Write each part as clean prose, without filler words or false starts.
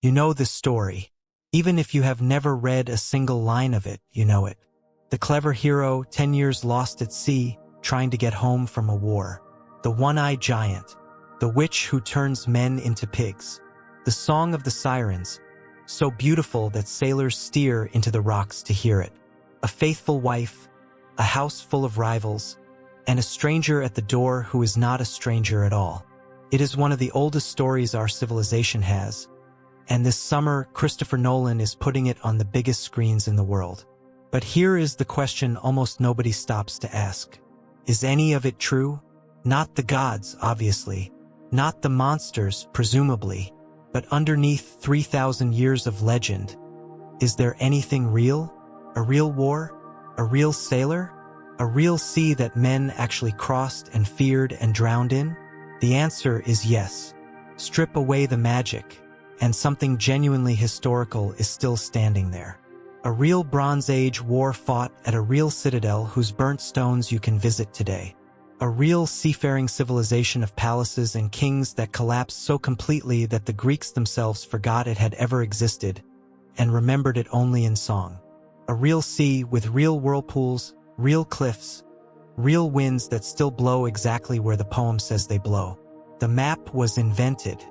You know this story. Even if you have never read a single line of it, you know it. The clever hero, 10 years lost at sea, trying to get home from a war. The one-eyed giant. The witch who turns men into pigs. The song of the Sirens, so beautiful that sailors steer into the rocks to hear it. A faithful wife, a house full of rivals, and a stranger at the door who is not a stranger at all. It is one of the oldest stories our civilization has, and this summer Christopher Nolan is putting it on the biggest screens in the world. But here is the question almost nobody stops to ask. Is any of it true? Not the gods, obviously. Not the monsters, presumably. But underneath 3,000 years of legend, is there anything real? A real war? A real sailor? A real sea that men actually crossed and feared and drowned in? The answer is yes. Strip away the magic, and something genuinely historical is still standing there. A real Bronze Age war fought at a real citadel whose burnt stones you can visit today. A real seafaring civilization of palaces and kings that collapsed so completely that the Greeks themselves forgot it had ever existed and remembered it only in song. A real sea with real whirlpools, real cliffs, real winds that still blow exactly where the poem says they blow. The map was invented,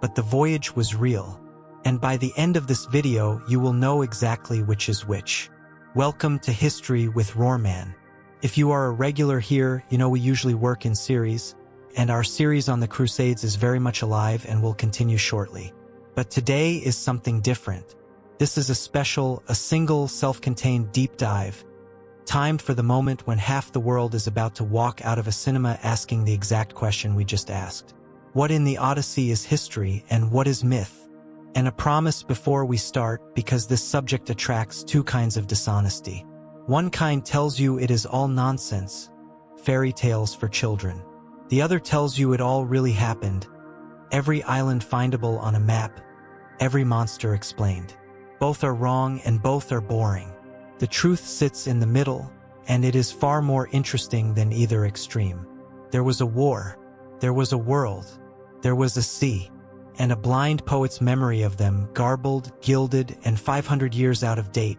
but the voyage was real. And by the end of this video, you will know exactly which is which. Welcome to History with Rohrmann. If you are a regular here, you know we usually work in series, and our series on the Crusades is very much alive and will continue shortly. But today is something different. This is a single, self-contained deep dive, timed for the moment when half the world is about to walk out of a cinema asking the exact question we just asked. What in the Odyssey is history and what is myth? And a promise before we start, because this subject attracts two kinds of dishonesty. One kind tells you it is all nonsense, fairy tales for children. The other tells you it all really happened, every island findable on a map, every monster explained. Both are wrong and both are boring. The truth sits in the middle, and it is far more interesting than either extreme. There was a war, there was a world, there was a sea, and a blind poet's memory of them, garbled, gilded, and 500 years out of date,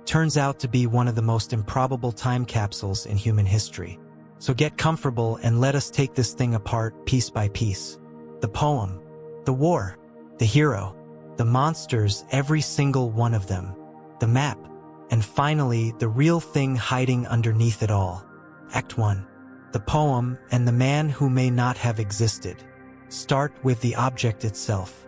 turns out to be one of the most improbable time capsules in human history. So get comfortable and let us take this thing apart piece by piece. The poem, the war, the hero, the monsters, every single one of them, the map, and finally, the real thing hiding underneath it all. Act 1. The poem and the man who may not have existed. Start with the object itself.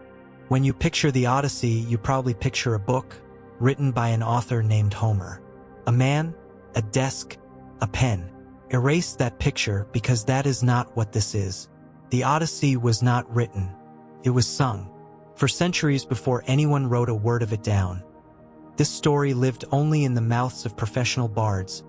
When you picture the Odyssey, you probably picture a book written by an author named Homer. A man, a desk, a pen. Erase that picture because that is not what this is. The Odyssey was not written. It was sung. For centuries before anyone wrote a word of it down. This story lived only in the mouths of professional bards,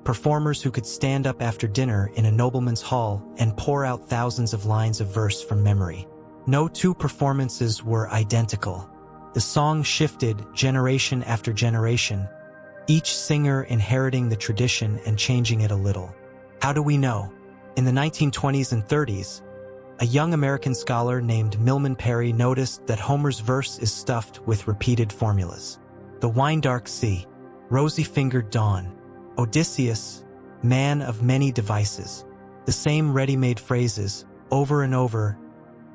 performers who could stand up after dinner in a nobleman's hall and pour out thousands of lines of verse from memory. No two performances were identical. The song shifted generation after generation, each singer inheriting the tradition and changing it a little. How do we know? In the 1920s and 30s, a young American scholar named Milman Parry noticed that Homer's verse is stuffed with repeated formulas. The wine-dark sea, rosy-fingered dawn, Odysseus, man of many devices. The same ready-made phrases, over and over,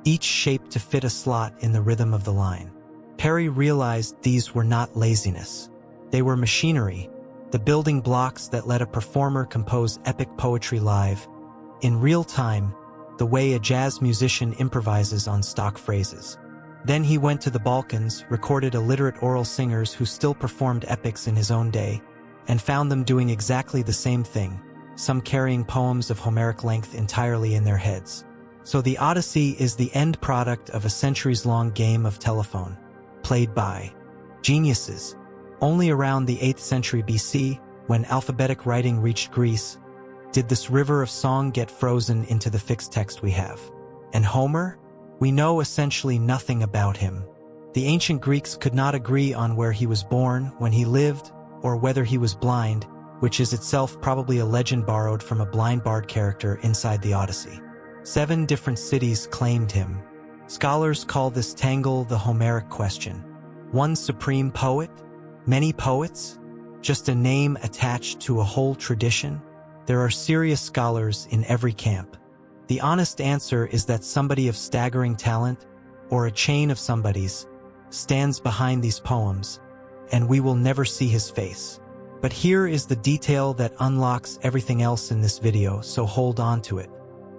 each shaped to fit a slot in the rhythm of the line. Parry realized these were not laziness. They were machinery, the building blocks that let a performer compose epic poetry live, in real time, the way a jazz musician improvises on stock phrases. Then he went to the Balkans, recorded illiterate oral singers who still performed epics in his own day, and found them doing exactly the same thing, some carrying poems of Homeric length entirely in their heads. So the Odyssey is the end product of a centuries-long game of telephone, played by geniuses. Only around the 8th century BC, when alphabetic writing reached Greece, did this river of song get frozen into the fixed text we have. And Homer? We know essentially nothing about him. The ancient Greeks could not agree on where he was born, when he lived, or whether he was blind, which is itself probably a legend borrowed from a blind bard character inside the Odyssey. 7 different cities claimed him. Scholars call this tangle the Homeric question. One supreme poet? Many poets? Just a name attached to a whole tradition? There are serious scholars in every camp. The honest answer is that somebody of staggering talent, or a chain of somebodies, stands behind these poems, and we will never see his face. But here is the detail that unlocks everything else in this video, so hold on to it.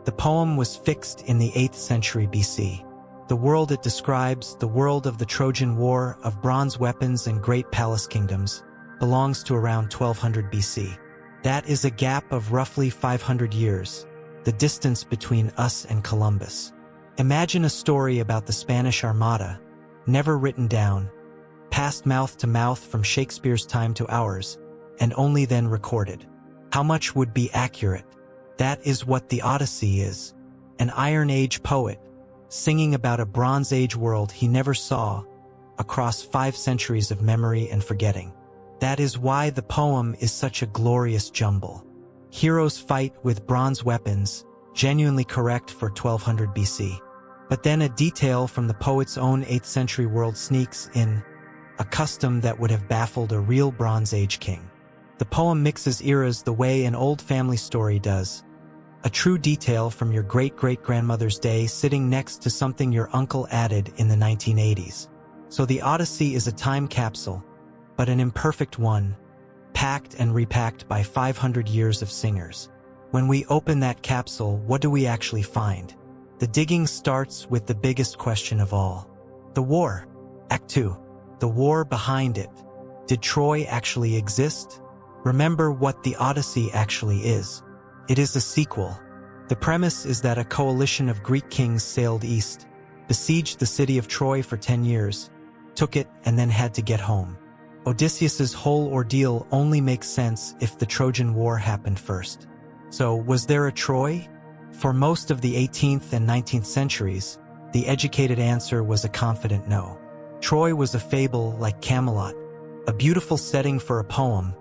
The poem was fixed in the 8th century BC. The world it describes, the world of the Trojan War, of bronze weapons and great palace kingdoms, belongs to around 1200 BC. That is a gap of roughly 500 years, the distance between us and Columbus. Imagine a story about the Spanish Armada, never written down, passed mouth to mouth from Shakespeare's time to ours, and only then recorded. How much would be accurate? That is what the Odyssey is, an Iron Age poet, singing about a Bronze Age world he never saw, across 5 centuries of memory and forgetting. That is why the poem is such a glorious jumble. Heroes fight with bronze weapons, genuinely correct for 1200 BC. But then a detail from the poet's own 8th century world sneaks in, a custom that would have baffled a real Bronze Age king. The poem mixes eras the way an old family story does. A true detail from your great-great-grandmother's day sitting next to something your uncle added in the 1980s. So the Odyssey is a time capsule, but an imperfect one, packed and repacked by 500 years of singers. When we open that capsule, what do we actually find? The digging starts with the biggest question of all. The war. Act 2. The war behind it. Did Troy actually exist? Remember what the Odyssey actually is. It is a sequel. The premise is that a coalition of Greek kings sailed east, besieged the city of Troy for 10 years, took it, and then had to get home. Odysseus's whole ordeal only makes sense if the Trojan War happened first. So, was there a Troy? For most of the 18th and 19th centuries, the educated answer was a confident no. Troy was a fable like Camelot, a beautiful setting for a poem,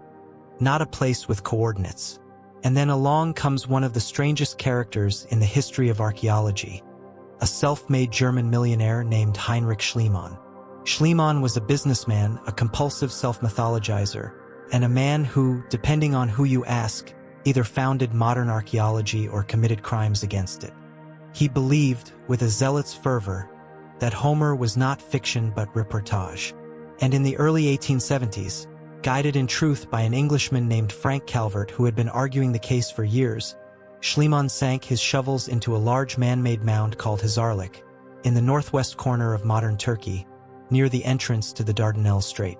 not a place with coordinates. And then along comes one of the strangest characters in the history of archaeology, a self-made German millionaire named Heinrich Schliemann. Schliemann was a businessman, a compulsive self-mythologizer, and a man who, depending on who you ask, either founded modern archaeology or committed crimes against it. He believed, with a zealot's fervor, that Homer was not fiction but reportage. And in the early 1870s, guided in truth by an Englishman named Frank Calvert who had been arguing the case for years, Schliemann sank his shovels into a large man-made mound called Hisarlik, in the northwest corner of modern Turkey, near the entrance to the Dardanelles Strait.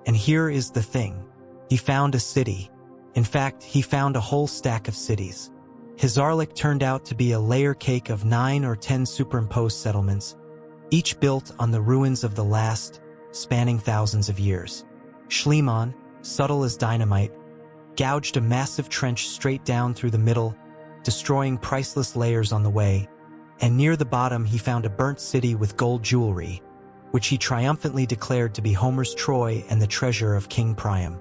And here is the thing. He found a city. In fact, he found a whole stack of cities. Hisarlik turned out to be a layer cake of 9 or 10 superimposed settlements, each built on the ruins of the last, spanning thousands of years. Schliemann, subtle as dynamite, gouged a massive trench straight down through the middle, destroying priceless layers on the way, and near the bottom he found a burnt city with gold jewelry, which he triumphantly declared to be Homer's Troy and the treasure of King Priam.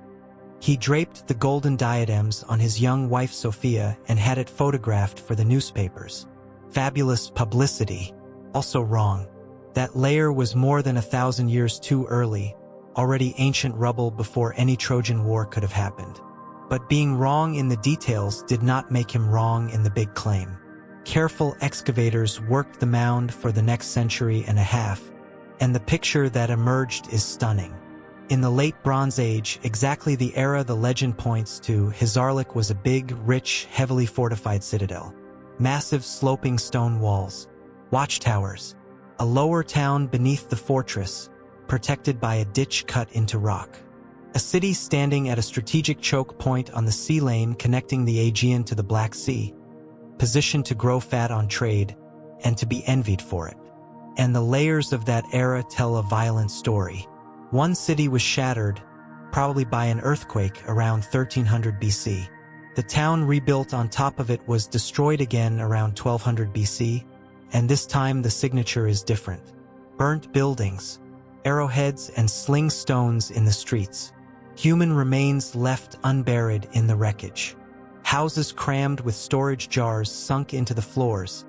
He draped the golden diadems on his young wife Sophia and had it photographed for the newspapers. Fabulous publicity. Also wrong. That layer was more than 1,000 years too early, already ancient rubble before any Trojan War could have happened. But being wrong in the details did not make him wrong in the big claim. Careful excavators worked the mound for the next century and a half, and the picture that emerged is stunning. In the late Bronze Age, exactly the era the legend points to, Hisarlik was a big, rich, heavily fortified citadel. Massive sloping stone walls, watchtowers, a lower town beneath the fortress, protected by a ditch cut into rock. A city standing at a strategic choke point on the sea lane connecting the Aegean to the Black Sea, positioned to grow fat on trade and to be envied for it. And the layers of that era tell a violent story. One city was shattered, probably by an earthquake around 1300 BC. The town rebuilt on top of it was destroyed again around 1200 BC, and this time the signature is different. Burnt buildings, arrowheads and sling stones in the streets. Human remains left unburied in the wreckage. Houses crammed with storage jars sunk into the floors.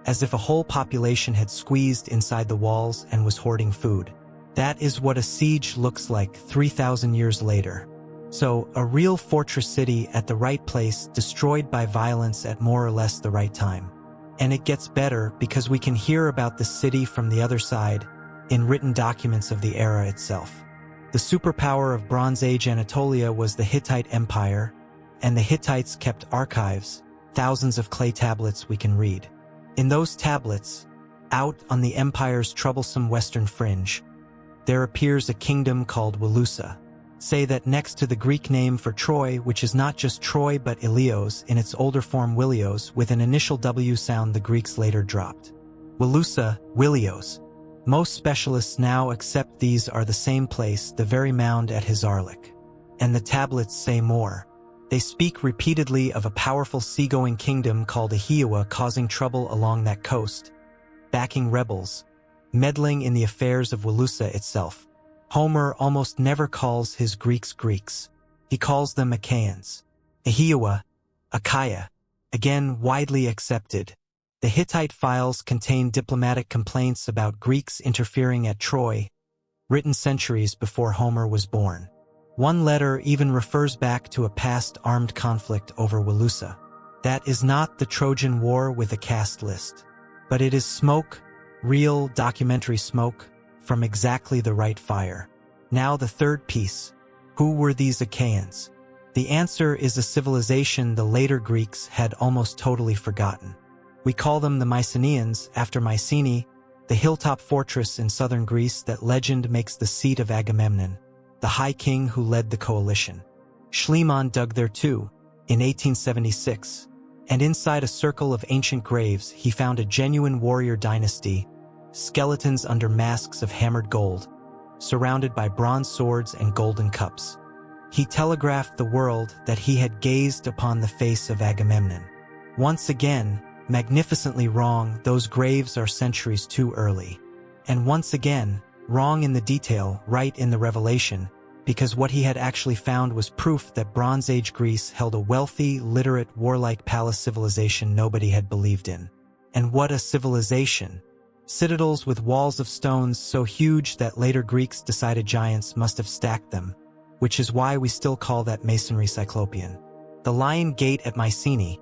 as if a whole population had squeezed inside the walls and was hoarding food. That is what a siege looks like 3,000 years later. So, a real fortress city at the right place, destroyed by violence at more or less the right time. And it gets better because we can hear about the city from the other side in written documents of the era itself. The superpower of Bronze Age Anatolia was the Hittite Empire, and the Hittites kept archives, thousands of clay tablets we can read. In those tablets, out on the empire's troublesome western fringe, there appears a kingdom called Wilusa. Say that next to the Greek name for Troy, which is not just Troy but Ilios in its older form Wilios, with an initial W sound the Greeks later dropped. Wilusa, Wilios. Most specialists now accept these are the same place, the very mound at Hisarlik. And the tablets say more. They speak repeatedly of a powerful seagoing kingdom called Ahhiyawa causing trouble along that coast, backing rebels, meddling in the affairs of Wilusa itself. Homer almost never calls his Greeks Greeks. He calls them Achaeans. Ahhiyawa, Achaia, again widely accepted. The Hittite files contain diplomatic complaints about Greeks interfering at Troy, written centuries before Homer was born. One letter even refers back to a past armed conflict over Wilusa. That is not the Trojan War with a cast list, but it is smoke, real documentary smoke, from exactly the right fire. Now the third piece. Who were these Achaeans? The answer is a civilization the later Greeks had almost totally forgotten. We call them the Mycenaeans after Mycenae, the hilltop fortress in southern Greece that legend makes the seat of Agamemnon, the high king who led the coalition. Schliemann dug there too, in 1876, and inside a circle of ancient graves he found a genuine warrior dynasty, skeletons under masks of hammered gold, surrounded by bronze swords and golden cups. He telegraphed the world that he had gazed upon the face of Agamemnon. Once again, magnificently wrong, those graves are centuries too early. And once again, wrong in the detail, right in the revelation, because what he had actually found was proof that Bronze Age Greece held a wealthy, literate, warlike palace civilization nobody had believed in. And what a civilization! Citadels with walls of stones so huge that later Greeks decided giants must have stacked them, which is why we still call that masonry Cyclopean. The Lion Gate at Mycenae,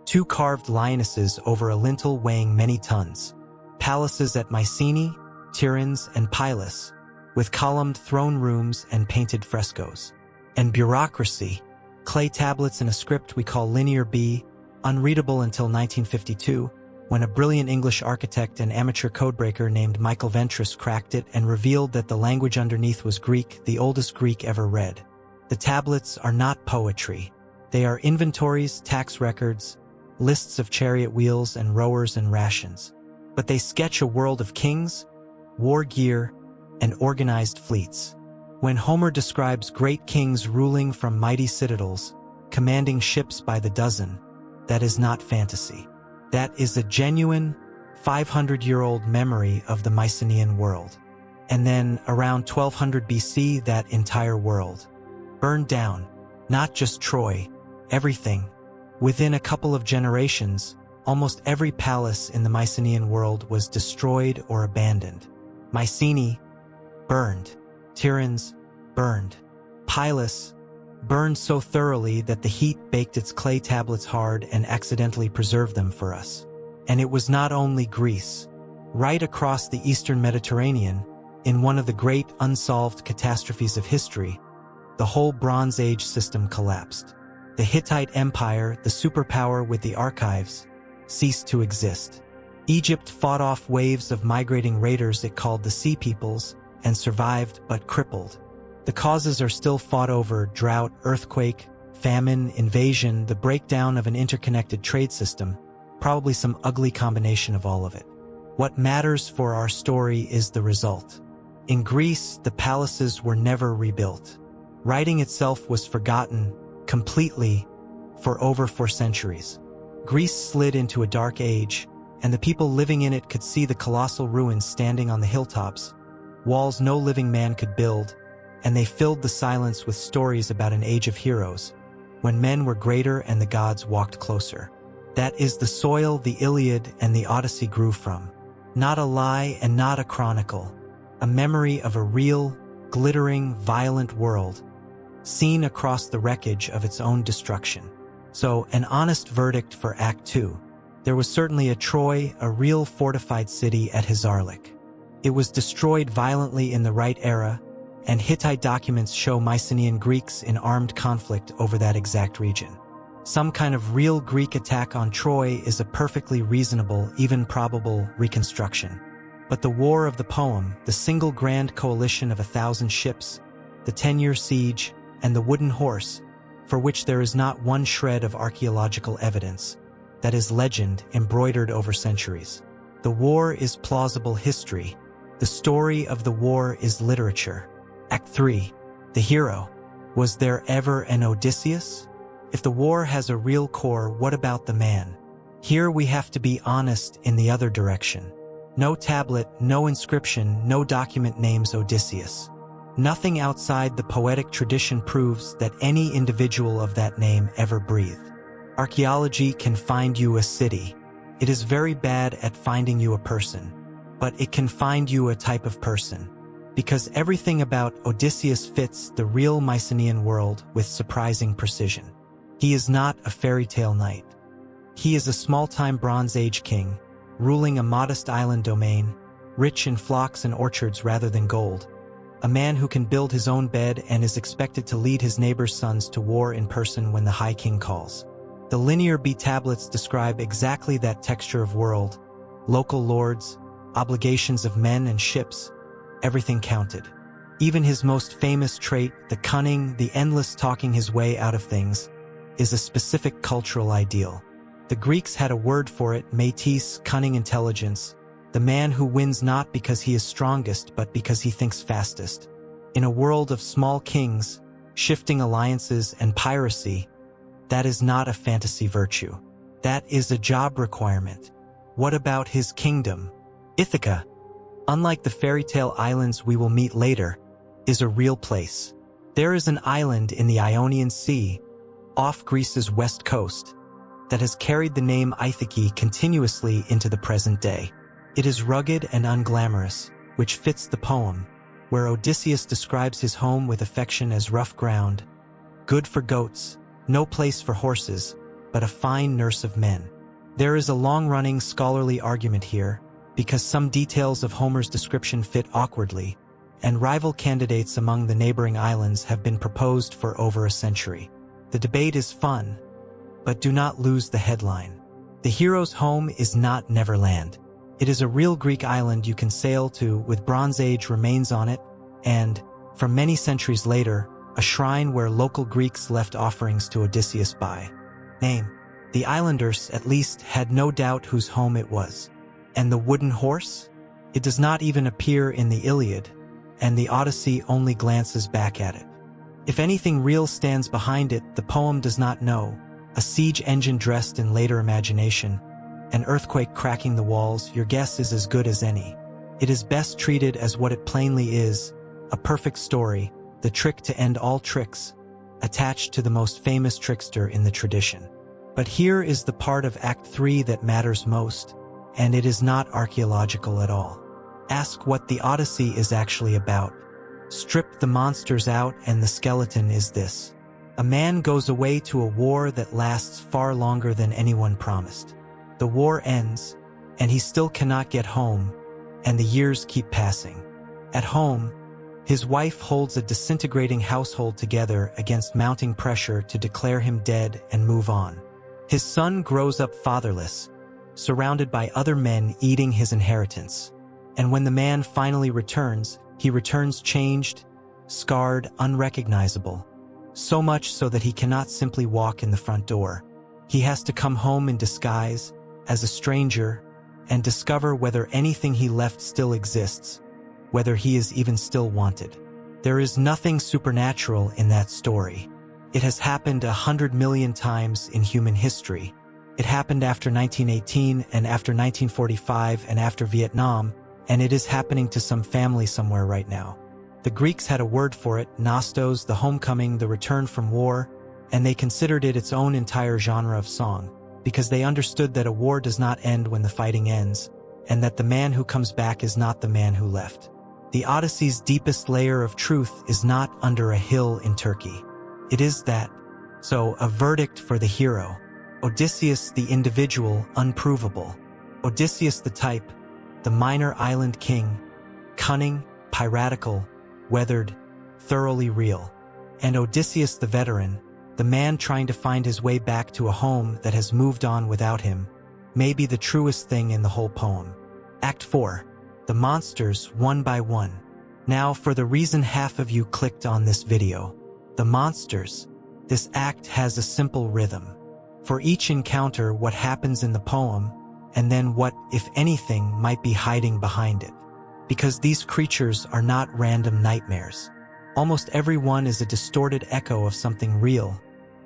2 carved lionesses over a lintel weighing many tons. Palaces at Mycenae, Sirens, and Pylos, with columned throne rooms and painted frescoes. And bureaucracy, clay tablets in a script we call Linear B, unreadable until 1952, when a brilliant English architect and amateur codebreaker named Michael Ventris cracked it and revealed that the language underneath was Greek, the oldest Greek ever read. The tablets are not poetry. They are inventories, tax records, lists of chariot wheels and rowers and rations. But they sketch a world of kings, war gear, and organized fleets. When Homer describes great kings ruling from mighty citadels, commanding ships by the dozen, that is not fantasy. That is a genuine, 500-year-old memory of the Mycenaean world. And then, around 1200 BC, that entire world burned down. Not just Troy, everything. Within a couple of generations, almost every palace in the Mycenaean world was destroyed or abandoned. Mycenae, burned. Sirens, burned. Pylos, burned so thoroughly that the heat baked its clay tablets hard and accidentally preserved them for us. And it was not only Greece. Right across the eastern Mediterranean, in one of the great unsolved catastrophes of history, the whole Bronze Age system collapsed. The Hittite Empire, the superpower with the archives, ceased to exist. Egypt fought off waves of migrating raiders it called the Sea Peoples, and survived but crippled. The causes are still fought over: drought, earthquake, famine, invasion, the breakdown of an interconnected trade system, probably some ugly combination of all of it. What matters for our story is the result. In Greece, the palaces were never rebuilt. Writing itself was forgotten, completely, for over 4 centuries. Greece slid into a dark age, and the people living in it could see the colossal ruins standing on the hilltops, walls no living man could build, and they filled the silence with stories about an age of heroes, when men were greater and the gods walked closer. That is the soil the Iliad and the Odyssey grew from. Not a lie and not a chronicle. A memory of a real, glittering, violent world, seen across the wreckage of its own destruction. So, an honest verdict for Act 2. There was certainly a Troy, a real fortified city at Hisarlik. It was destroyed violently in the right era, and Hittite documents show Mycenaean Greeks in armed conflict over that exact region. Some kind of real Greek attack on Troy is a perfectly reasonable, even probable, reconstruction. But the war of the poem, the single grand coalition of 1,000 ships, the 10-year siege, and the wooden horse, for which there is not one shred of archaeological evidence, that is legend embroidered over centuries. The war is plausible history. The story of the war is literature. Act 3. The hero. Was there ever an Odysseus? If the war has a real core, what about the man? Here we have to be honest in the other direction. No tablet, no inscription, no document names Odysseus. Nothing outside the poetic tradition proves that any individual of that name ever breathed. Archaeology can find you a city. It is very bad at finding you a person, but it can find you a type of person. Because everything about Odysseus fits the real Mycenaean world with surprising precision. He is not a fairy tale knight. He is a small-time Bronze Age king, ruling a modest island domain, rich in flocks and orchards rather than gold. A man who can build his own bed and is expected to lead his neighbor's sons to war in person when the High King calls. The Linear B tablets describe exactly that texture of world, local lords, obligations of men and ships, everything counted. Even his most famous trait, the cunning, the endless talking his way out of things, is a specific cultural ideal. The Greeks had a word for it, métis, cunning intelligence, the man who wins not because he is strongest but because he thinks fastest. In a world of small kings, shifting alliances and piracy, that is not a fantasy virtue. That is a job requirement. What about his kingdom? Ithaca, unlike the fairy tale islands we will meet later, is a real place. There is an island in the Ionian Sea, off Greece's west coast, that has carried the name Ithaca continuously into the present day. It is rugged and unglamorous, which fits the poem, where Odysseus describes his home with affection as rough ground, good for goats, no place for horses, but a fine nurse of men. There is a long-running scholarly argument here, because some details of Homer's description fit awkwardly, and rival candidates among the neighboring islands have been proposed for over a century. The debate is fun, but do not lose the headline. The hero's home is not Neverland. It is a real Greek island you can sail to with Bronze Age remains on it, and, from many centuries later, a shrine where local Greeks left offerings to Odysseus by name. The islanders, at least, had no doubt whose home it was. And the wooden horse? It does not even appear in the Iliad, and the Odyssey only glances back at it. If anything real stands behind it, the poem does not know. A siege engine dressed in later imagination, an earthquake cracking the walls, your guess is as good as any. It is best treated as what it plainly is, a perfect story, the trick to end all tricks, attached to the most famous trickster in the tradition. But here is the part of Act 3 that matters most, and it is not archaeological at all. Ask what the Odyssey is actually about. Strip the monsters out and the skeleton is this. A man goes away to a war that lasts far longer than anyone promised. The war ends, and he still cannot get home, and the years keep passing. At home, his wife holds a disintegrating household together against mounting pressure to declare him dead and move on. His son grows up fatherless, surrounded by other men eating his inheritance. And when the man finally returns, he returns changed, scarred, unrecognizable. So much so that he cannot simply walk in the front door. He has to come home in disguise, as a stranger, and discover whether anything he left still exists, whether he is even still wanted. There is nothing supernatural in that story. It has happened 100 million times in human history. It happened after 1918 and after 1945 and after Vietnam, and it is happening to some family somewhere right now. The Greeks had a word for it, Nostos, the homecoming, the return from war, and they considered it its own entire genre of song. because they understood that a war does not end when the fighting ends, and that the man who comes back is not the man who left. The Odyssey's deepest layer of truth is not under a hill in Turkey. It is that. So, a verdict for the hero. Odysseus the individual, unprovable. Odysseus the type, the minor island king, cunning, piratical, weathered, thoroughly real. And Odysseus the veteran, the man trying to find his way back to a home that has moved on without him, may be the truest thing in the whole poem. Act 4. The monsters, one by one. Now, for the reason half of you clicked on this video. The monsters. This act has a simple rhythm. For each encounter, what happens in the poem, and then what, if anything, might be hiding behind it. Because these creatures are not random nightmares. Almost every one is a distorted echo of something real.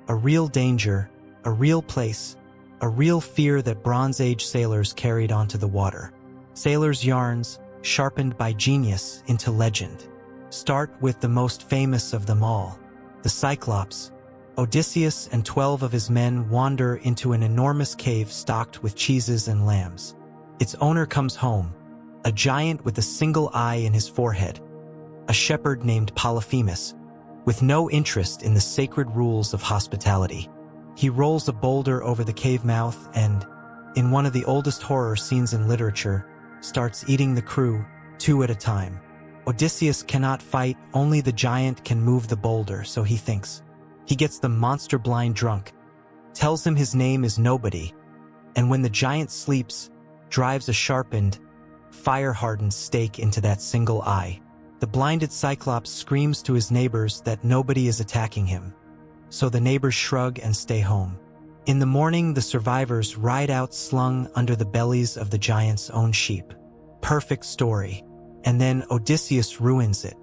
A real danger, a real place, a real fear that Bronze Age sailors carried onto the water. Sailors' yarns, sharpened by genius into legend. Start with the most famous of them all, the Cyclops. Odysseus and 12 of his men wander into an enormous cave stocked with cheeses and lambs. Its owner comes home, a giant with a single eye in his forehead, a shepherd named Polyphemus, with no interest in the sacred rules of hospitality. He rolls a boulder over the cave mouth and, in one of the oldest horror scenes in literature, starts eating the crew, 2 at a time. Odysseus cannot fight, only the giant can move the boulder, so he thinks. He gets the monster blind drunk, tells him his name is Nobody, and when the giant sleeps, drives a sharpened, fire-hardened stake into that single eye. The blinded Cyclops screams to his neighbors that nobody is attacking him, so the neighbors shrug and stay home. In the morning, the survivors ride out slung under the bellies of the giant's own sheep. Perfect story. And then Odysseus ruins it.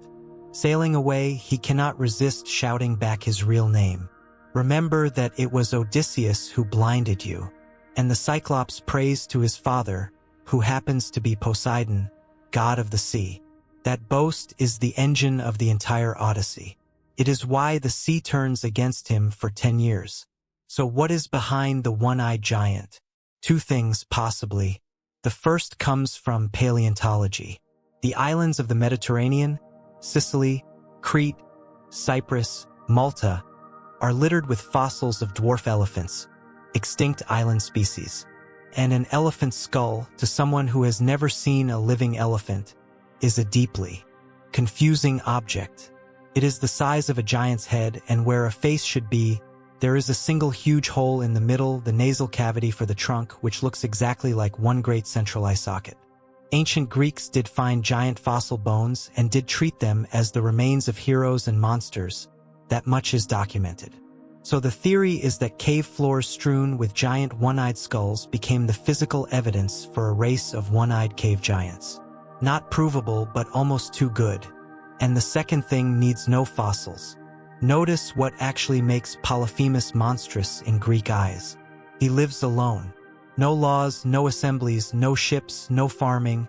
Sailing away, he cannot resist shouting back his real name. Remember that it was Odysseus who blinded you. And the Cyclops prays to his father, who happens to be Poseidon, god of the sea. That boast is the engine of the entire Odyssey. It is why the sea turns against him for 10 years. So what is behind the one-eyed giant? 2 things, possibly. The first comes from paleontology. The islands of the Mediterranean, Sicily, Crete, Cyprus, Malta, are littered with fossils of dwarf elephants, extinct island species. And an elephant's skull, to someone who has never seen a living elephant, is a deeply confusing object. It is the size of a giant's head, and where a face should be, there is a single huge hole in the middle, the nasal cavity for the trunk, which looks exactly like one great central eye socket. Ancient Greeks did find giant fossil bones and did treat them as the remains of heroes and monsters. That much is documented. So the theory is that cave floors strewn with giant one-eyed skulls became the physical evidence for a race of one-eyed cave giants. Not provable, but almost too good. And the second thing needs no fossils. Notice what actually makes Polyphemus monstrous in Greek eyes. He lives alone. No laws, no assemblies, no ships, no farming,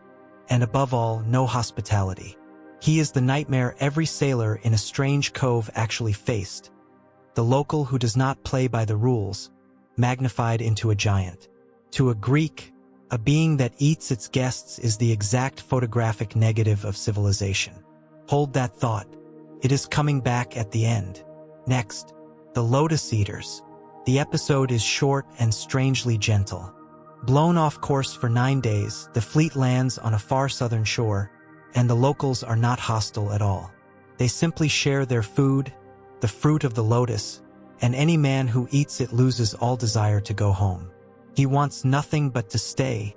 and above all, no hospitality. He is the nightmare every sailor in a strange cove actually faced. The local who does not play by the rules, magnified into a giant. To a Greek, a being that eats its guests is the exact photographic negative of civilization. Hold that thought. It is coming back at the end. Next, the Lotus-eaters. The episode is short and strangely gentle. Blown off course for 9 days, the fleet lands on a far southern shore, and the locals are not hostile at all. They simply share their food, the fruit of the lotus, and any man who eats it loses all desire to go home. He wants nothing but to stay,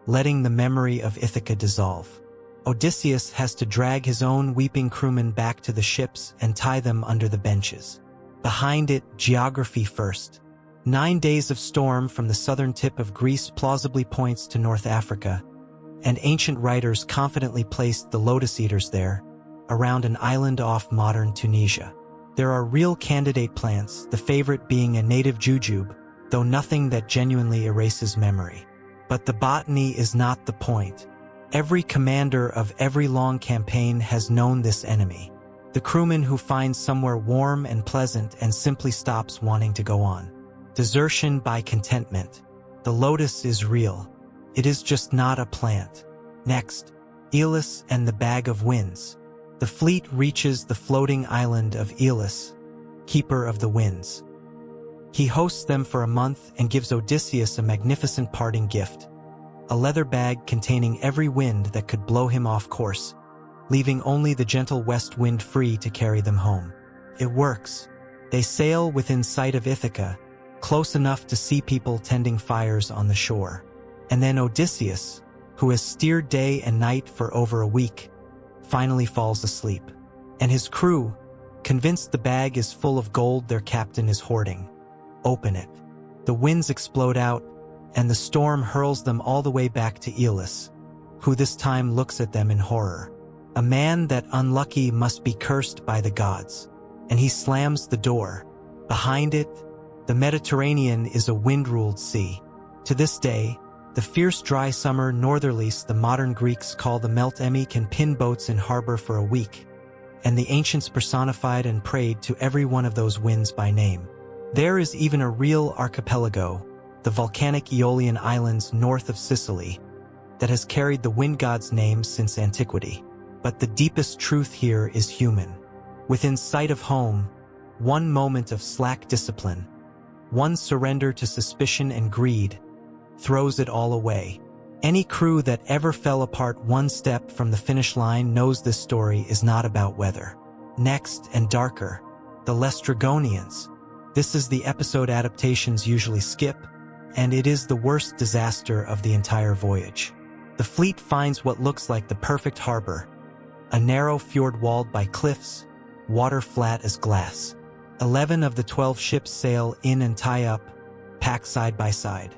letting the memory of Ithaca dissolve. Odysseus has to drag his own weeping crewmen back to the ships and tie them under the benches. Behind it, geography first. 9 days of storm from the southern tip of Greece plausibly points to North Africa, and ancient writers confidently placed the Lotus-eaters there, around an island off modern Tunisia. There are real candidate plants, the favorite being a native jujube, though nothing that genuinely erases memory. But the botany is not the point. Every commander of every long campaign has known this enemy. The crewman who finds somewhere warm and pleasant and simply stops wanting to go on. Desertion by contentment. The lotus is real. It is just not a plant. Next, Aeolus and the Bag of Winds. The fleet reaches the floating island of Aeolus, keeper of the winds. He hosts them for a month and gives Odysseus a magnificent parting gift, a leather bag containing every wind that could blow him off course, leaving only the gentle west wind free to carry them home. It works. They sail within sight of Ithaca, close enough to see people tending fires on the shore. And then Odysseus, who has steered day and night for over a week, finally falls asleep. And his crew, convinced the bag is full of gold their captain is hoarding, open it. The winds explode out, and the storm hurls them all the way back to Aeolus, who this time looks at them in horror. A man that unlucky must be cursed by the gods. And he slams the door. Behind it, the Mediterranean is a wind-ruled sea. To this day, the fierce dry summer northerlies the modern Greeks call the Meltemi can pin boats in harbor for a week, and the ancients personified and prayed to every one of those winds by name. There is even a real archipelago, the volcanic Aeolian Islands north of Sicily, that has carried the wind god's name since antiquity. But the deepest truth here is human. Within sight of home, one moment of slack discipline, one surrender to suspicion and greed, throws it all away. Any crew that ever fell apart one step from the finish line knows this story is not about weather. Next, and darker, the Laestrygonians. This is the episode adaptations usually skip, and it is the worst disaster of the entire voyage. The fleet finds what looks like the perfect harbor, a narrow fjord walled by cliffs, water flat as glass. 11 of the 12 ships sail in and tie up, packed side by side.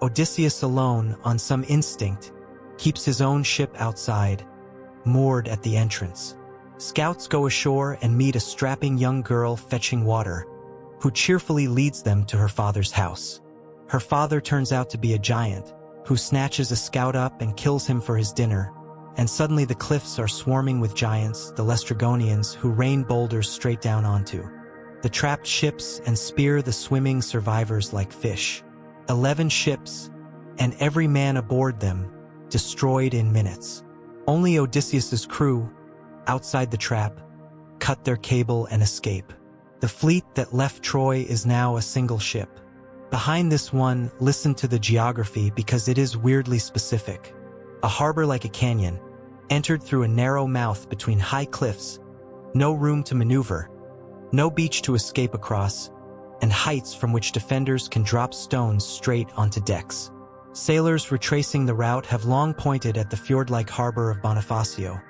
Odysseus alone, on some instinct, keeps his own ship outside, moored at the entrance. Scouts go ashore and meet a strapping young girl fetching water, who cheerfully leads them to her father's house. Her father turns out to be a giant, who snatches a scout up and kills him for his dinner, and suddenly the cliffs are swarming with giants, the Laestrygonians, who rain boulders straight down onto the trapped ships and spear the swimming survivors like fish. 11 ships, and every man aboard them, destroyed in minutes. Only Odysseus's crew, outside the trap, cut their cable and escape. The fleet that left Troy is now a single ship. Behind this one, listen to the geography because it is weirdly specific. A harbor like a canyon, entered through a narrow mouth between high cliffs, no room to maneuver, no beach to escape across, and heights from which defenders can drop stones straight onto decks. Sailors retracing the route have long pointed at the fjord-like harbor of Bonifacio,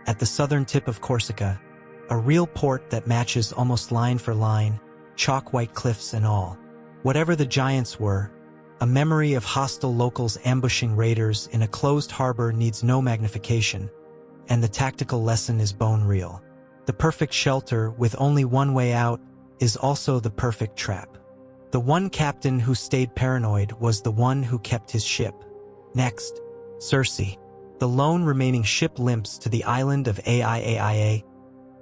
at the southern tip of Corsica, a real port that matches almost line for line, chalk-white cliffs and all. Whatever the giants were, a memory of hostile locals ambushing raiders in a closed harbor needs no magnification, and the tactical lesson is bone real. The perfect shelter with only one way out is also the perfect trap. The one captain who stayed paranoid was the one who kept his ship. Next, Circe. The lone remaining ship limps to the island of Aiaia,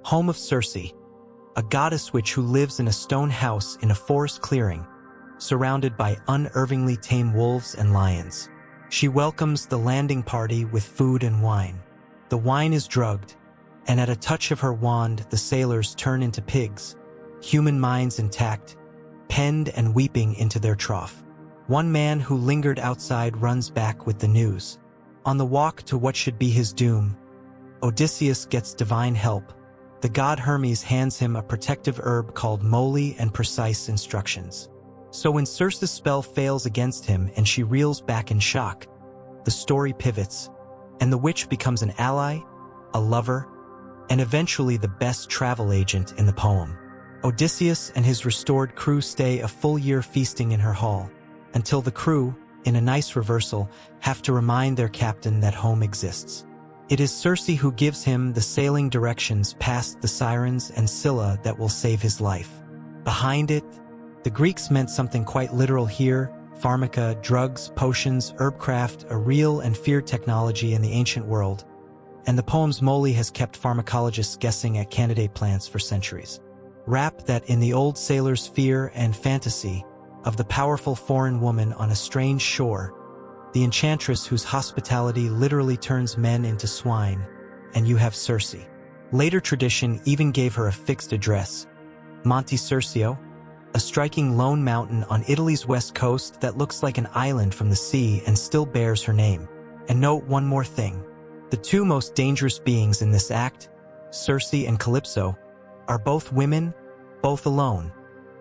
home of Circe, a goddess witch who lives in a stone house in a forest clearing, surrounded by unervingly tame wolves and lions. She welcomes the landing party with food and wine. The wine is drugged, and at a touch of her wand the sailors turn into pigs, human minds intact, penned and weeping into their trough. One man who lingered outside runs back with the news. On the walk to what should be his doom, Odysseus gets divine help. The god Hermes hands him a protective herb called moly and precise instructions. So when Circe's spell fails against him and she reels back in shock, the story pivots, and the witch becomes an ally, a lover, and eventually the best travel agent in the poem. Odysseus and his restored crew stay a full year feasting in her hall, until the crew, in a nice reversal, have to remind their captain that home exists. It is Circe who gives him the sailing directions past the Sirens and Scylla that will save his life. Behind it, the Greeks meant something quite literal here: pharmaca, drugs, potions, herbcraft, a real and feared technology in the ancient world, and the poem's moly has kept pharmacologists guessing at candidate plants for centuries. Rap that in the old sailors' fear and fantasy, of the powerful foreign woman on a strange shore, the enchantress whose hospitality literally turns men into swine, and you have Circe. Later tradition even gave her a fixed address, Monte Circeo, a striking lone mountain on Italy's west coast that looks like an island from the sea and still bears her name. And note one more thing. The two most dangerous beings in this act, Circe and Calypso, are both women, both alone,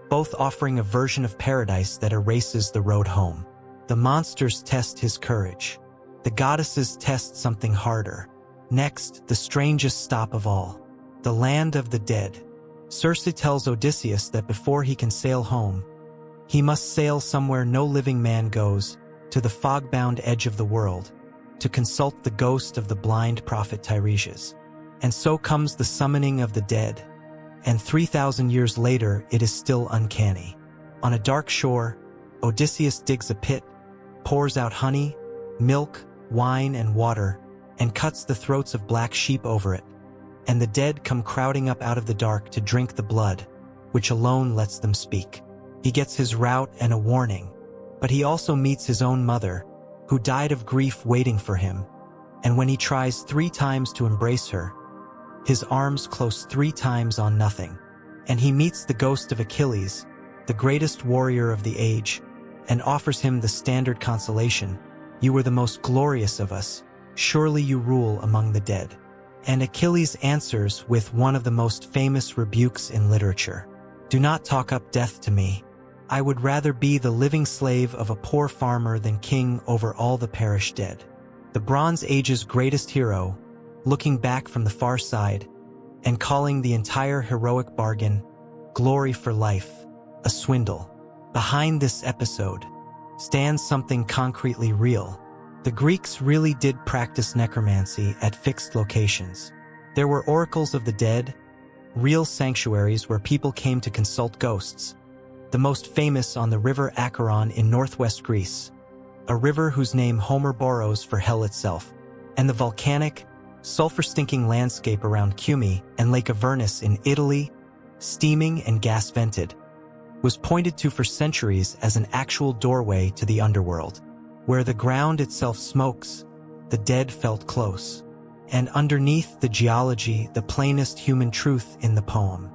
both offering a version of paradise that erases the road home. The monsters test his courage. The goddesses test something harder. Next, the strangest stop of all, the land of the dead. Circe tells Odysseus that before he can sail home, he must sail somewhere no living man goes, to the fog-bound edge of the world, to consult the ghost of the blind prophet Tiresias. And so comes the summoning of the dead, and 3,000 years later it is still uncanny. On a dark shore, Odysseus digs a pit, pours out honey, milk, wine, and water, and cuts the throats of black sheep over it. And the dead come crowding up out of the dark to drink the blood, which alone lets them speak. He gets his route and a warning, but he also meets his own mother, who died of grief waiting for him, and when he tries 3 times to embrace her, his arms close 3 times on nothing. And he meets the ghost of Achilles, the greatest warrior of the age, and offers him the standard consolation, "You were the most glorious of us, surely you rule among the dead." And Achilles answers with one of the most famous rebukes in literature. "Do not talk up death to me. I would rather be the living slave of a poor farmer than king over all the perished dead." The Bronze Age's greatest hero, looking back from the far side and calling the entire heroic bargain, glory for life, a swindle. Behind this episode stands something concretely real. The Greeks really did practice necromancy at fixed locations. There were oracles of the dead, real sanctuaries where people came to consult ghosts. The most famous on the river Acheron in northwest Greece, a river whose name Homer borrows for hell itself, and the volcanic, sulfur-stinking landscape around Cumae and Lake Avernus in Italy, steaming and gas-vented, was pointed to for centuries as an actual doorway to the underworld. Where the ground itself smokes, the dead felt close. And underneath the geology, the plainest human truth in the poem.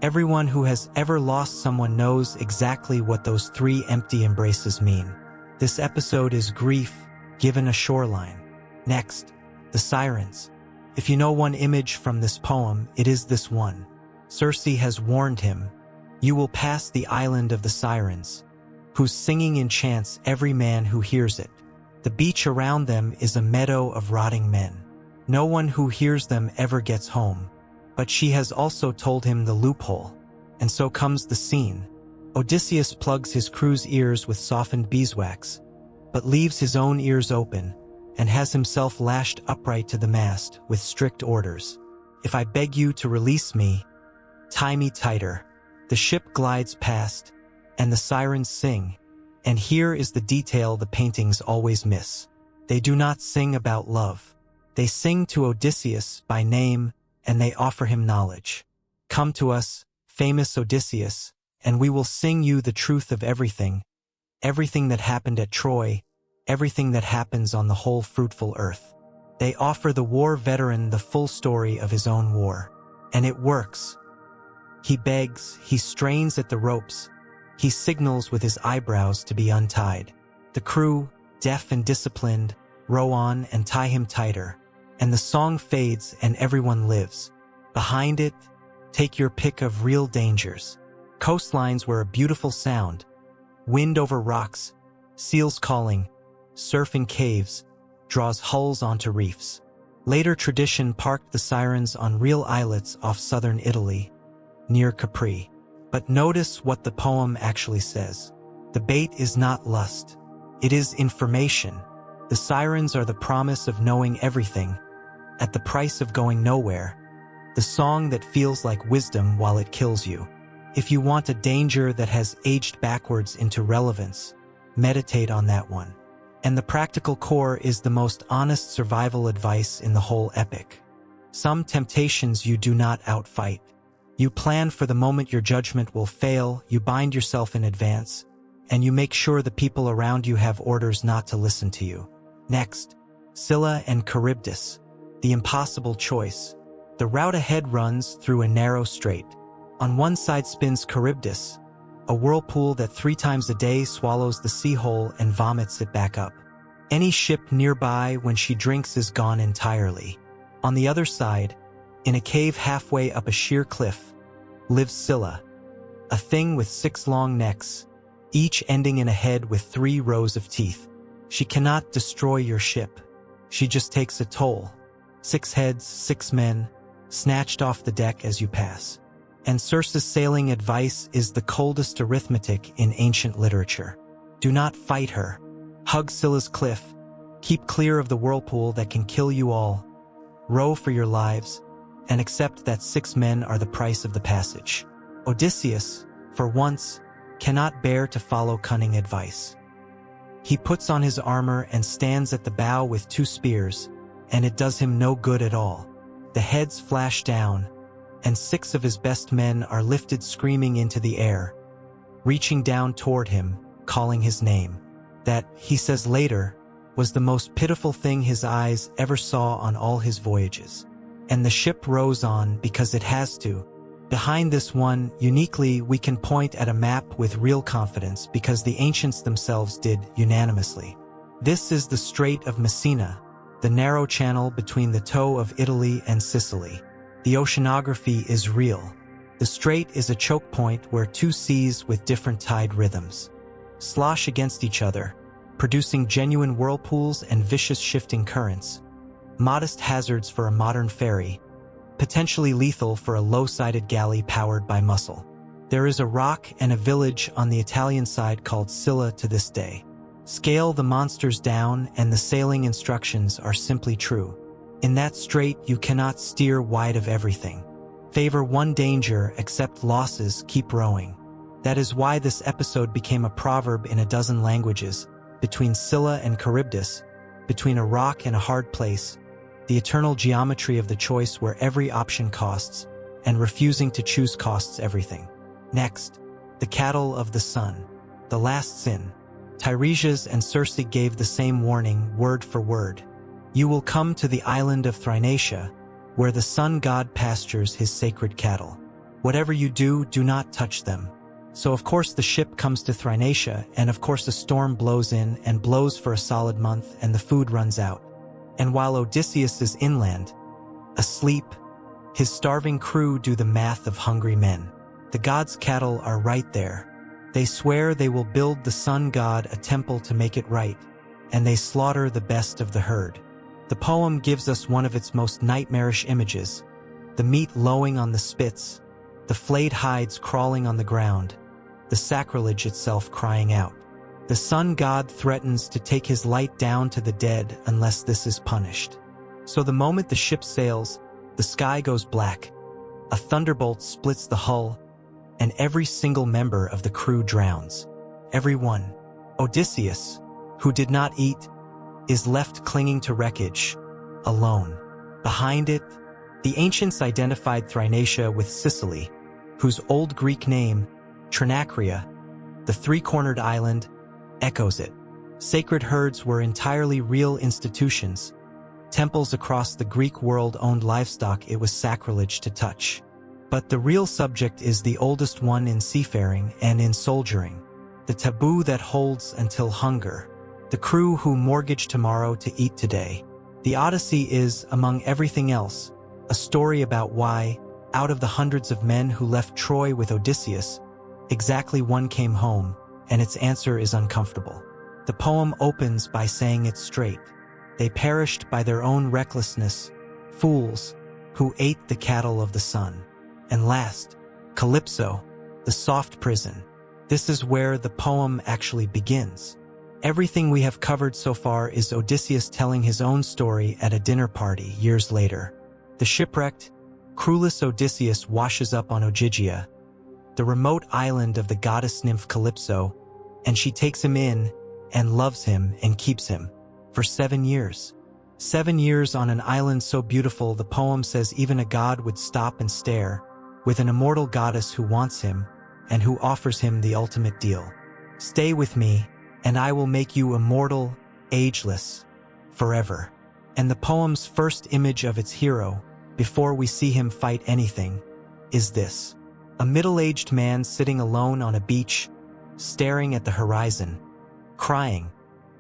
Everyone who has ever lost someone knows exactly what those 3 empty embraces mean. This episode is grief given a shoreline. Next, the Sirens. If you know one image from this poem, it is this one. Circe has warned him, "You will pass the island of the Sirens, whose singing enchants every man who hears it. The beach around them is a meadow of rotting men. No one who hears them ever gets home." But she has also told him the loophole, and so comes the scene. Odysseus plugs his crew's ears with softened beeswax, but leaves his own ears open, and has himself lashed upright to the mast with strict orders. "If I beg you to release me, tie me tighter." The ship glides past, and the sirens sing, and here is the detail the paintings always miss. They do not sing about love. They sing to Odysseus by name, and they offer him knowledge. "Come to us, famous Odysseus, and we will sing you the truth of everything that happened at Troy, everything that happens on the whole fruitful earth." They offer the war veteran the full story of his own war. And it works. He begs, he strains at the ropes, he signals with his eyebrows to be untied. The crew, deaf and disciplined, row on and tie him tighter, and the song fades and everyone lives. Behind it, take your pick of real dangers. Coastlines were a beautiful sound, wind over rocks, seals calling, surf in caves, draws hulls onto reefs. Later tradition parked the Sirens on real islets off southern Italy, near Capri. But notice what the poem actually says. The bait is not lust. It is information. The Sirens are the promise of knowing everything, at the price of going nowhere. The song that feels like wisdom while it kills you. If you want a danger that has aged backwards into relevance, meditate on that one. And the practical core is the most honest survival advice in the whole epic. Some temptations you do not outfight. You plan for the moment your judgment will fail, you bind yourself in advance, and you make sure the people around you have orders not to listen to you. Next, Scylla and Charybdis, the impossible choice. The route ahead runs through a narrow strait. On one side spins Charybdis, a whirlpool that 3 times a day swallows the sea whole and vomits it back up. Any ship nearby when she drinks is gone entirely. On the other side, in a cave halfway up a sheer cliff, lives Scylla, a thing with 6 long necks, each ending in a head with 3 rows of teeth. She cannot destroy your ship. She just takes a toll. 6 heads, 6 men, snatched off the deck as you pass. And Circe's sailing advice is the coldest arithmetic in ancient literature. Do not fight her. Hug Scylla's cliff. Keep clear of the whirlpool that can kill you all. Row for your lives, and accept that 6 men are the price of the passage. Odysseus, for once, cannot bear to follow cunning advice. He puts on his armor and stands at the bow with 2 spears, and it does him no good at all. The heads flash down, and 6 of his best men are lifted screaming into the air, reaching down toward him, calling his name. That, he says later, was the most pitiful thing his eyes ever saw on all his voyages. And the ship rows on because it has to. Behind this one, uniquely, we can point at a map with real confidence because the ancients themselves did unanimously. This is the Strait of Messina, the narrow channel between the toe of Italy and Sicily. The oceanography is real. The strait is a choke point where 2 seas with different tide rhythms slosh against each other, producing genuine whirlpools and vicious shifting currents. Modest hazards for a modern ferry, potentially lethal for a low-sided galley powered by muscle. There is a rock and a village on the Italian side called Scylla to this day. Scale the monsters down and the sailing instructions are simply true. In that strait, you cannot steer wide of everything. Favor one danger, accept losses, keep rowing. That is why this episode became a proverb in a dozen languages. Between Scylla and Charybdis, between a rock and a hard place, the eternal geometry of the choice where every option costs, and refusing to choose costs everything. Next, the cattle of the sun, the last sin. Tiresias and Circe gave the same warning, word for word. You will come to the island of Thrinacia, where the sun god pastures his sacred cattle. Whatever you do, do not touch them. So of course the ship comes to Thrinacia, and of course a storm blows in and blows for a solid month, and the food runs out. And while Odysseus is inland, asleep, his starving crew do the math of hungry men. The god's cattle are right there. They swear they will build the sun god a temple to make it right, and they slaughter the best of the herd. The poem gives us one of its most nightmarish images, the meat lowing on the spits, the flayed hides crawling on the ground, the sacrilege itself crying out. The sun god threatens to take his light down to the dead unless this is punished. So the moment the ship sails, the sky goes black, a thunderbolt splits the hull, and every single member of the crew drowns. Everyone. Odysseus, who did not eat, is left clinging to wreckage, alone. Behind it, the ancients identified Thrinacia with Sicily, whose Old Greek name, Trinacria, the 3-cornered island, echoes it. Sacred herds were entirely real institutions. Temples across the Greek world owned livestock it was sacrilege to touch. But the real subject is the oldest one in seafaring and in soldiering, the taboo that holds until hunger, the crew who mortgage tomorrow to eat today. The Odyssey is, among everything else, a story about why, out of the hundreds of men who left Troy with Odysseus, exactly one came home, and its answer is uncomfortable. The poem opens by saying it straight. They perished by their own recklessness, fools who ate the cattle of the sun. And last, Calypso, the soft prison. This is where the poem actually begins. Everything we have covered so far is Odysseus telling his own story at a dinner party years later. The shipwrecked, crewless Odysseus washes up on Ogygia, the remote island of the goddess nymph Calypso, and she takes him in and loves him and keeps him for 7 years. 7 years on an island so beautiful the poem says even a god would stop and stare, with an immortal goddess who wants him and who offers him the ultimate deal. Stay with me, and I will make you immortal, ageless, forever. And the poem's first image of its hero, before we see him fight anything, is this. A middle-aged man sitting alone on a beach, staring at the horizon, crying,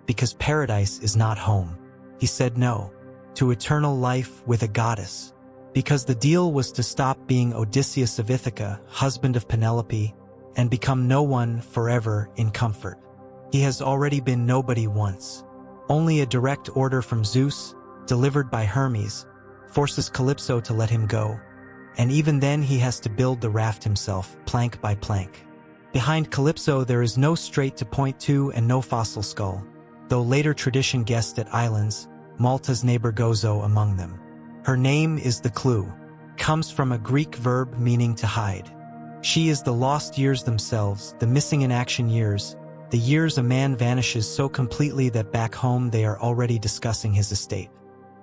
because paradise is not home. He said no to eternal life with a goddess, because the deal was to stop being Odysseus of Ithaca, husband of Penelope, and become no one forever in comfort. He has already been nobody once. Only a direct order from Zeus, delivered by Hermes, forces Calypso to let him go, and even then he has to build the raft himself, plank by plank. Behind Calypso there is no strait to point to and no fossil skull, though later tradition guessed at islands, Malta's neighbor Gozo among them. Her name is the clue, comes from a Greek verb meaning to hide. She is the lost years themselves, the missing in action years, the years a man vanishes so completely that back home they are already discussing his estate.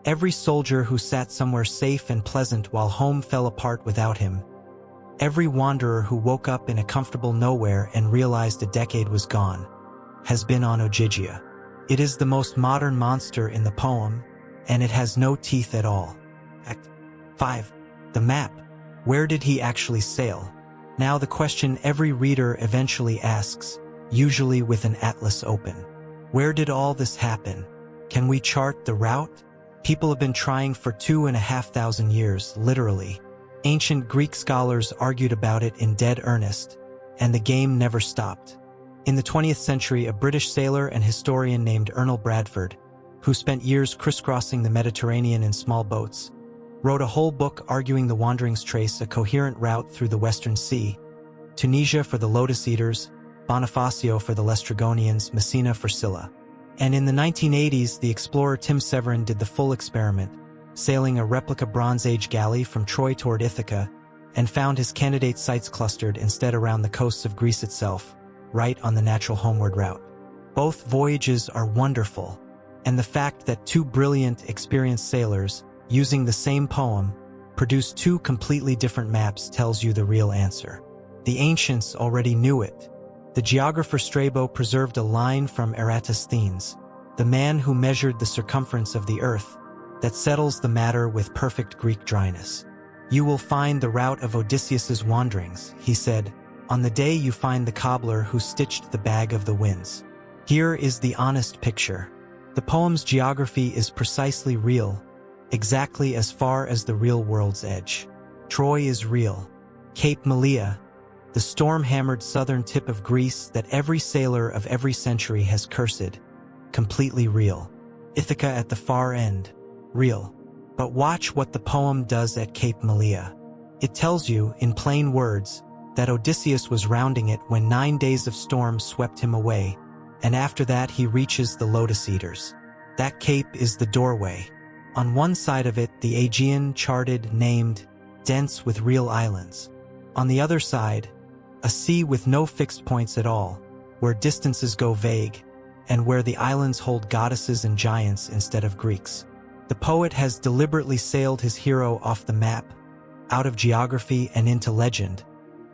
Every soldier who sat somewhere safe and pleasant while home fell apart without him. Every wanderer who woke up in a comfortable nowhere and realized a decade was gone, has been on Ogygia. It is the most modern monster in the poem, and it has no teeth at all. Act 5. The map. Where did he actually sail? Now the question every reader eventually asks, usually with an atlas open. Where did all this happen? Can we chart the route? People have been trying for 2,500 years, literally. Ancient Greek scholars argued about it in dead earnest, and the game never stopped. In the 20th century, a British sailor and historian named Ernest Bradford, who spent years crisscrossing the Mediterranean in small boats, wrote a whole book arguing the wanderings trace a coherent route through the Western Sea, Tunisia for the Lotus-eaters, Bonifacio for the Laestrygonians, Messina for Scylla. And in the 1980s, the explorer Tim Severin did the full experiment, sailing a replica Bronze Age galley from Troy toward Ithaca, and found his candidate sites clustered instead around the coasts of Greece itself, right on the natural homeward route. Both voyages are wonderful, and the fact that two brilliant, experienced sailors, using the same poem, produced two completely different maps tells you the real answer. The ancients already knew it. The geographer Strabo preserved a line from Eratosthenes, the man who measured the circumference of the earth, that settles the matter with perfect Greek dryness. You will find the route of Odysseus's wanderings, he said, on the day you find the cobbler who stitched the bag of the winds. Here is the honest picture. The poem's geography is precisely real, exactly as far as the real world's edge. Troy is real. Cape Malea, the storm-hammered southern tip of Greece that every sailor of every century has cursed, completely real. Ithaca at the far end, real. But watch what the poem does at Cape Malea. It tells you, in plain words, that Odysseus was rounding it when 9 days of storm swept him away, and after that he reaches the Lotus-eaters. That cape is the doorway. On one side of it, the Aegean, charted, named, dense with real islands. On the other side, a sea with no fixed points at all, where distances go vague, and where the islands hold goddesses and giants instead of Greeks. The poet has deliberately sailed his hero off the map, out of geography and into legend,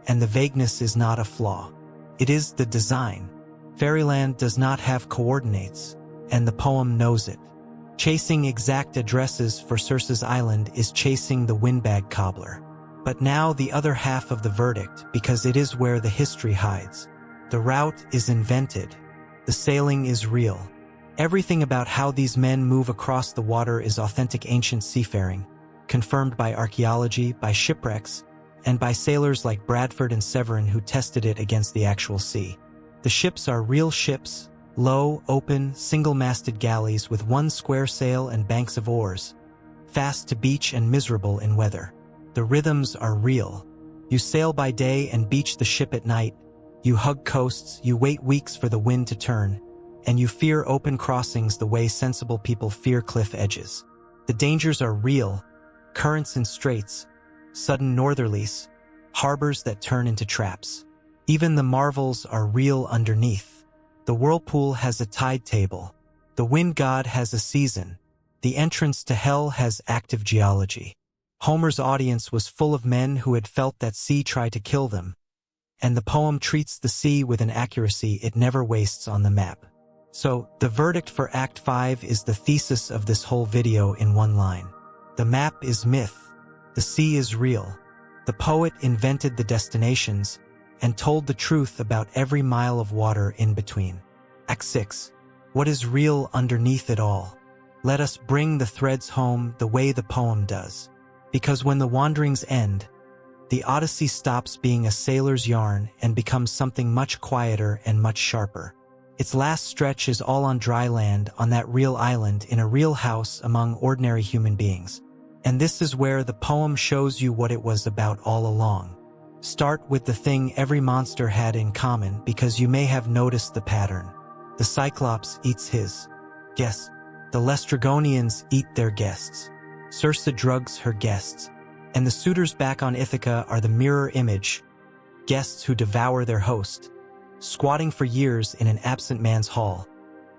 and the vagueness is not a flaw. It is the design. Fairyland does not have coordinates, and the poem knows it. Chasing exact addresses for Circe's island is chasing the windbag cobbler. But now the other half of the verdict, because it is where the history hides. The route is invented. The sailing is real. Everything about how these men move across the water is authentic ancient seafaring, confirmed by archaeology, by shipwrecks, and by sailors like Bradford and Severin who tested it against the actual sea. The ships are real ships, low, open, single-masted galleys with one square sail and banks of oars, fast to beach and miserable in weather. The rhythms are real. You sail by day and beach the ship at night. You hug coasts, you wait weeks for the wind to turn, and you fear open crossings the way sensible people fear cliff edges. The dangers are real, currents and straits, sudden northerlies, harbors that turn into traps. Even the marvels are real underneath. The whirlpool has a tide table. The wind god has a season. The entrance to hell has active geology. Homer's audience was full of men who had felt that sea try to kill them, and the poem treats the sea with an accuracy it never wastes on the map. So, the verdict for Act 5 is the thesis of this whole video in one line. The map is myth. The sea is real. The poet invented the destinations and told the truth about every mile of water in between. Act 6. What is real underneath it all? Let us bring the threads home the way the poem does. Because when the wanderings end, the Odyssey stops being a sailor's yarn and becomes something much quieter and much sharper. Its last stretch is all on dry land, on that real island, in a real house among ordinary human beings. And this is where the poem shows you what it was about all along. Start with the thing every monster had in common, because you may have noticed the pattern. The Cyclops eats his guests. The Laestrygonians eat their guests. Circe drugs her guests. And the suitors back on Ithaca are the mirror image, guests who devour their host, squatting for years in an absent man's hall,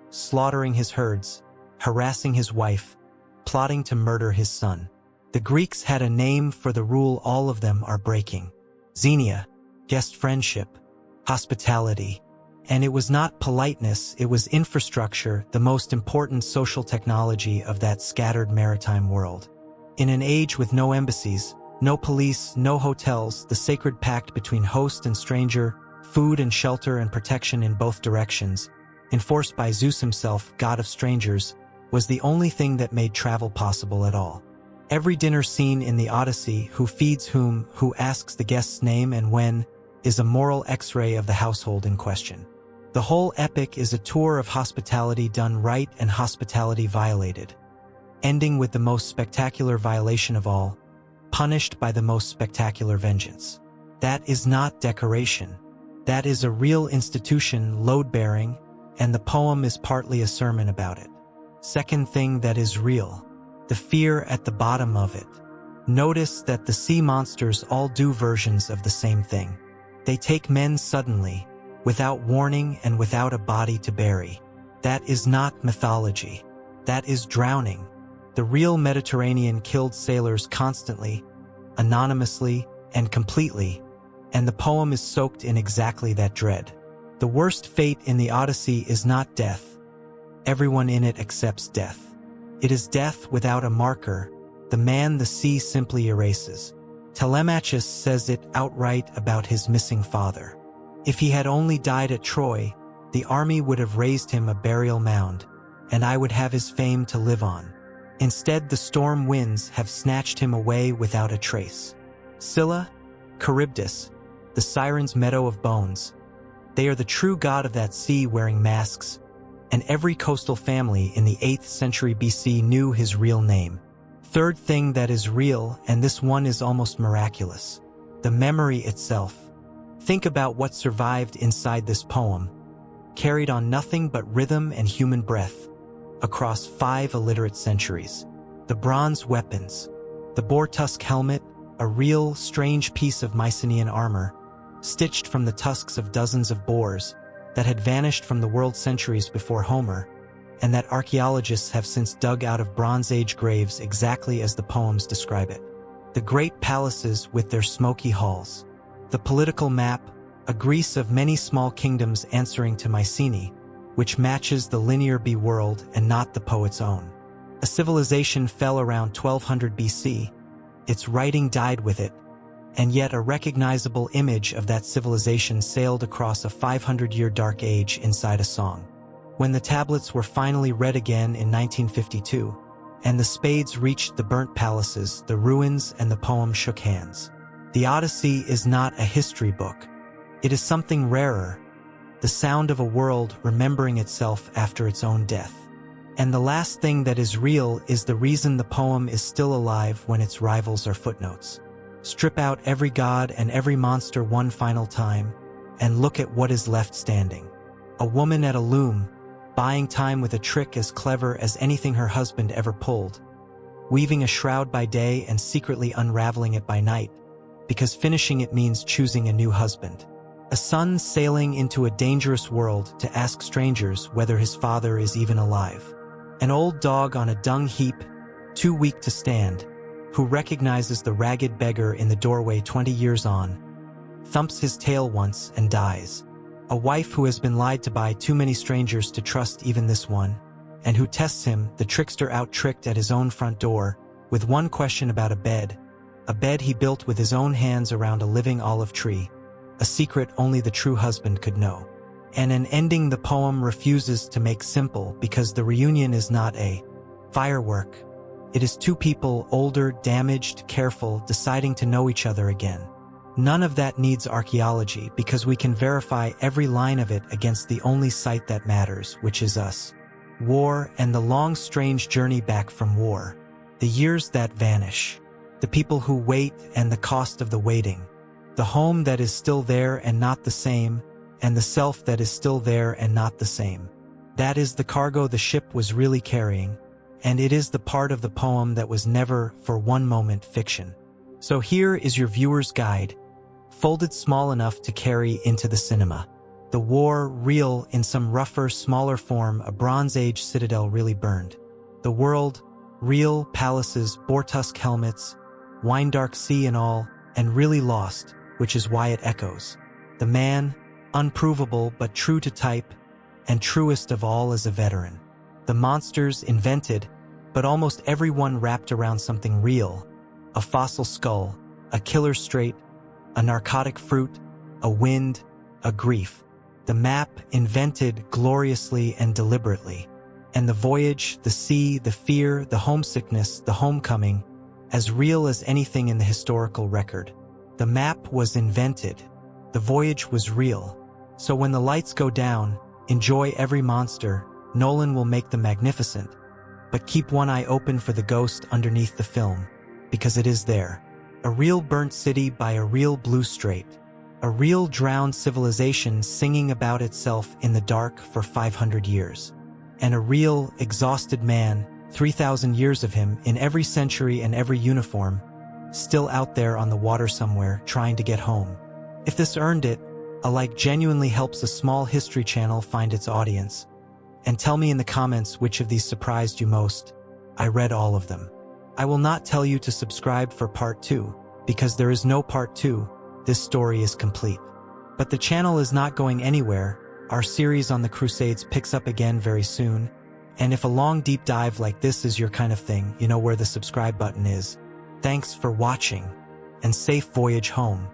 slaughtering his herds, harassing his wife, plotting to murder his son. The Greeks had a name for the rule all of them are breaking. Xenia, guest friendship, hospitality. And it was not politeness, it was infrastructure, the most important social technology of that scattered maritime world. In an age with no embassies, no police, no hotels, the sacred pact between host and stranger, food and shelter and protection in both directions, enforced by Zeus himself, god of strangers, was the only thing that made travel possible at all. Every dinner scene in the Odyssey, who feeds whom, who asks the guest's name and when, is a moral X-ray of the household in question. The whole epic is a tour of hospitality done right and hospitality violated, ending with the most spectacular violation of all, punished by the most spectacular vengeance. That is not decoration. That is a real institution, load-bearing, and the poem is partly a sermon about it. Second thing that is real, the fear at the bottom of it. Notice that the sea monsters all do versions of the same thing. They take men suddenly, without warning and without a body to bury. That is not mythology. That is drowning. The real Mediterranean killed sailors constantly, anonymously, and completely, and the poem is soaked in exactly that dread. The worst fate in the Odyssey is not death. Everyone in it accepts death. It is death without a marker, the man the sea simply erases. Telemachus says it outright about his missing father. If he had only died at Troy, the army would have raised him a burial mound, and I would have his fame to live on. Instead, the storm winds have snatched him away without a trace. Scylla, Charybdis, the Sirens' meadow of bones. They are the true god of that sea wearing masks, and every coastal family in the 8th century BC knew his real name. Third thing that is real, and this one is almost miraculous, the memory itself. Think about what survived inside this poem, carried on nothing but rhythm and human breath, across 5 illiterate centuries. The bronze weapons, the boar-tusk helmet, a real, strange piece of Mycenaean armor, stitched from the tusks of dozens of boars that had vanished from the world centuries before Homer, and that archaeologists have since dug out of Bronze Age graves exactly as the poems describe it. The great palaces with their smoky halls. The political map, a Greece of many small kingdoms answering to Mycenae, which matches the linear B world and not the poet's own. A civilization fell around 1200 BC, its writing died with it, and yet a recognizable image of that civilization sailed across a 500-year dark age inside a song. When the tablets were finally read again in 1952, and the spades reached the burnt palaces, the ruins and the poem shook hands. The Odyssey is not a history book. It is something rarer, the sound of a world remembering itself after its own death. And the last thing that is real is the reason the poem is still alive when its rivals are footnotes. Strip out every god and every monster one final time, and look at what is left standing. A woman at a loom, buying time with a trick as clever as anything her husband ever pulled, weaving a shroud by day and secretly unraveling it by night, because finishing it means choosing a new husband. A son sailing into a dangerous world to ask strangers whether his father is even alive. An old dog on a dung heap, too weak to stand, who recognizes the ragged beggar in the doorway 20 years on, thumps his tail once and dies. A wife who has been lied to by too many strangers to trust even this one, and who tests him, the trickster, out-tricked at his own front door, with one question about a bed he built with his own hands around a living olive tree, a secret only the true husband could know. And an ending the poem refuses to make simple, because the reunion is not a firework. It is two people, older, damaged, careful, deciding to know each other again. None of that needs archaeology, because we can verify every line of it against the only site that matters, which is us. War and the long, strange journey back from war. The years that vanish. The people who wait and the cost of the waiting. The home that is still there and not the same, and the self that is still there and not the same. That is the cargo the ship was really carrying, and it is the part of the poem that was never, for one moment, fiction. So here is your viewer's guide, folded small enough to carry into the cinema. The war, real in some rougher, smaller form, a Bronze Age citadel really burned. The world, real, palaces, boar-tusk helmets, wine-dark sea and all, and really lost, which is why it echoes. The man, unprovable but true to type, and truest of all as a veteran. The monsters invented, but almost everyone wrapped around something real. A fossil skull, a killer strait, a narcotic fruit, a wind, a grief. The map invented gloriously and deliberately. And the voyage, the sea, the fear, the homesickness, the homecoming, as real as anything in the historical record. The map was invented. The voyage was real. So when the lights go down, enjoy every monster. Nolan will make them magnificent. But keep one eye open for the ghost underneath the film, because it is there. A real burnt city by a real blue strait. A real drowned civilization singing about itself in the dark for 500 years. And a real, exhausted man, 3,000 years of him in every century and every uniform, still out there on the water somewhere trying to get home. If this earned it, a like genuinely helps a small history channel find its audience. And tell me in the comments which of these surprised you most. I read all of them. I will not tell you to subscribe for part 2, because there is no part 2, this story is complete. But the channel is not going anywhere. Our series on the Crusades picks up again very soon. And if a long deep dive like this is your kind of thing, you know where the subscribe button is. Thanks for watching, and safe voyage home.